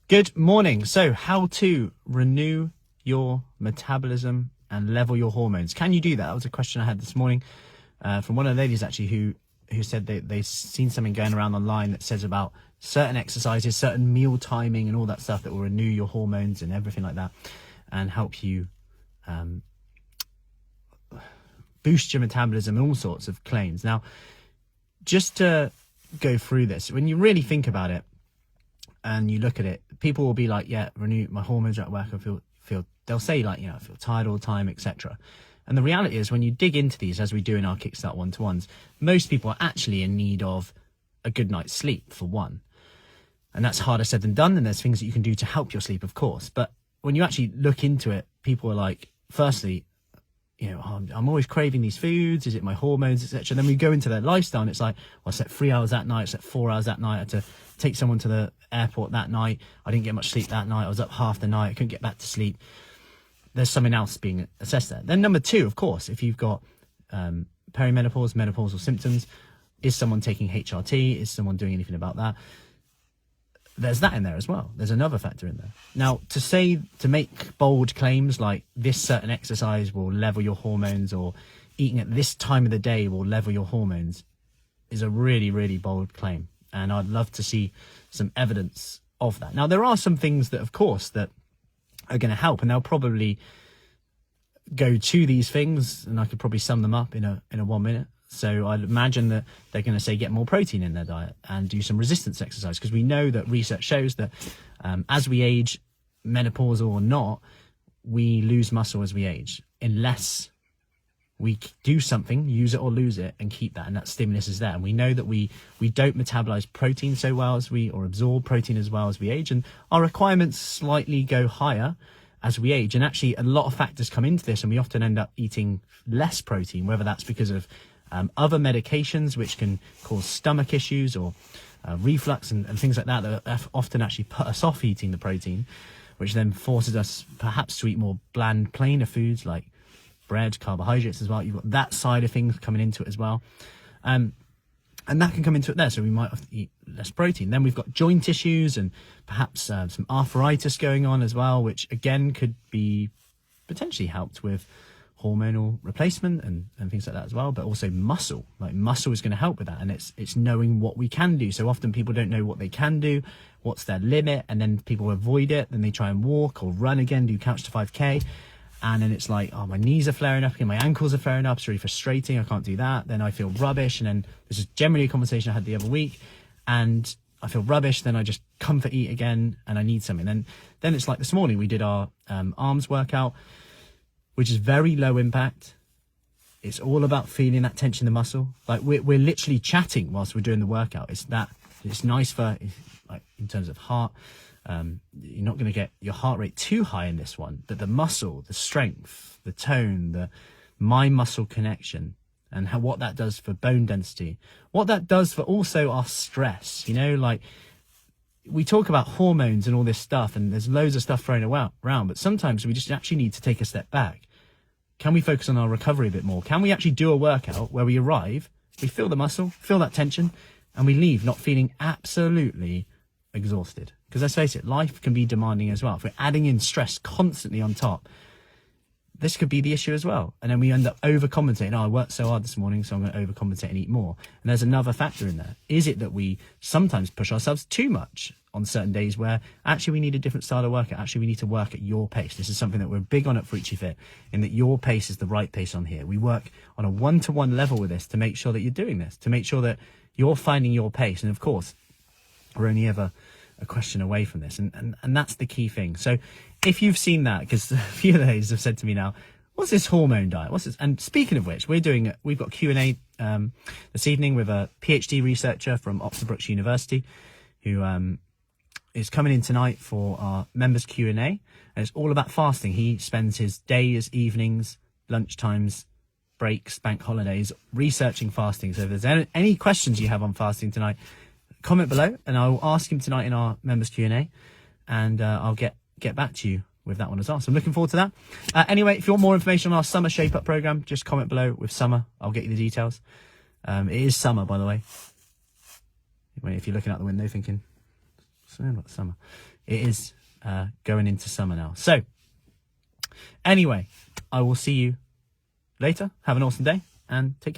Good morning. So how to renew your metabolism and level your hormones. Can you do that? That was a question I had this morning from one of the ladies actually who said they've seen something going around online that says about certain exercises, certain meal timing and all that stuff that will renew your hormones and everything like that and help you boost your metabolism and all sorts of claims. Now, just to go through this, when you really think about it, and you look at it, people will be like, yeah, renew my hormones are at work. I feel they'll say like, I feel tired all the time, etc. And the reality is when you dig into these, as we do in our Kickstart one-to-ones, most people are actually in need of a good night's sleep for one. And that's harder said than done. And there's things that you can do to help your sleep, of course. But when you actually look into it, people are like, firstly, I'm always craving these foods. Is it my hormones, etc.? Then we go into their lifestyle and it's like, well, I slept 3 hours that night. I slept 4 hours that night. I had to take someone to the airport that night. I didn't get much sleep that night. I was up half the night. I couldn't get back to sleep. There's something else being assessed there. Then number two, of course, if you've got perimenopause, menopausal symptoms, is someone taking HRT? Is someone doing anything about that? There's that in there as well. There's another factor in there. Now, to make bold claims like this certain exercise will level your hormones or eating at this time of the day will level your hormones is a really, really bold claim. And I'd love to see some evidence of that. Now, there are some things that, of course, that are going to help, and they'll probably go to these things, and I could probably sum them up in a 1 minute. So I'd imagine that they're going to say get more protein in their diet and do some resistance exercise, because we know that research shows that as we age, menopausal or not, we lose muscle as we age, unless we do something, use it or lose it, and keep that, and that stimulus is there. And we know that we don't metabolize protein so well or absorb protein as well as we age, and our requirements slightly go higher as we age. And actually a lot of factors come into this, and we often end up eating less protein, whether that's because of other medications which can cause stomach issues or reflux and things like that often actually put us off eating the protein, which then forces us perhaps to eat more bland, plainer foods like bread, carbohydrates as well. You've got that side of things coming into it as well. And that can come into it there. So we might have to eat less protein. Then we've got joint issues and perhaps some arthritis going on as well, which again could be potentially helped with hormonal replacement and things like that as well. But also muscle is going to help with that. And it's knowing what we can do. So often people don't know what they can do, what's their limit, and then people avoid it. Then they try and walk or run again, do couch to 5K. And then it's like, oh, my knees are flaring up and my ankles are flaring up. It's really frustrating. I can't do that. Then I feel rubbish. And then this is generally a conversation I had the other week. And I feel rubbish. Then I just comfort eat again and I need something. Then it's like this morning we did our arms workout, which is very low impact. It's all about feeling that tension in the muscle. Like we're literally chatting whilst we're doing the workout. It's nice for, like, in terms of heart. You're not going to get your heart rate too high in this one, but the muscle, the strength, the tone, the mind-muscle connection, and what that does for bone density, what that does for also our stress. Like we talk about hormones and all this stuff, and there's loads of stuff thrown around, but sometimes we just actually need to take a step back. Can we focus on our recovery a bit more? Can we actually do a workout where we arrive, we feel the muscle, feel that tension, and we leave not feeling absolutely exhausted? Because let's face it, life can be demanding as well. If we're adding in stress constantly on top, this could be the issue as well. And then we end up overcompensating. I worked so hard this morning, so I'm going to overcompensate and eat more. And there's another factor in there. Is it that we sometimes push ourselves too much on certain days where actually we need a different style of workout? Actually, we need to work at your pace. This is something that we're big on at Fruci Fit, in that your pace is the right pace on here. We work on a one-to-one level with this to make sure that you're doing this, to make sure that you're finding your pace. And of course, we're only ever a question away from this, and that's the key thing. So if you've seen that, because a few ladies have said to me now, what's this hormone diet, what's this? And speaking of which, we've got Q&A this evening with a PhD researcher from Oxford University who is coming in tonight for our members Q&A, and it's all about fasting. He spends his days, evenings, lunchtimes, breaks, bank holidays researching fasting. So if there's any questions you have on fasting tonight, comment below and I'll ask him tonight in our members Q&A, and I'll get back to you with that one as well. So I'm looking forward to that. Anyway, if you want more information on our summer shape up program, just comment below with summer. I'll get you the details. It is summer, by the way. If you're looking out the window thinking Something about summer. It is going into summer now. So anyway, I will see you later. Have an awesome day and take care.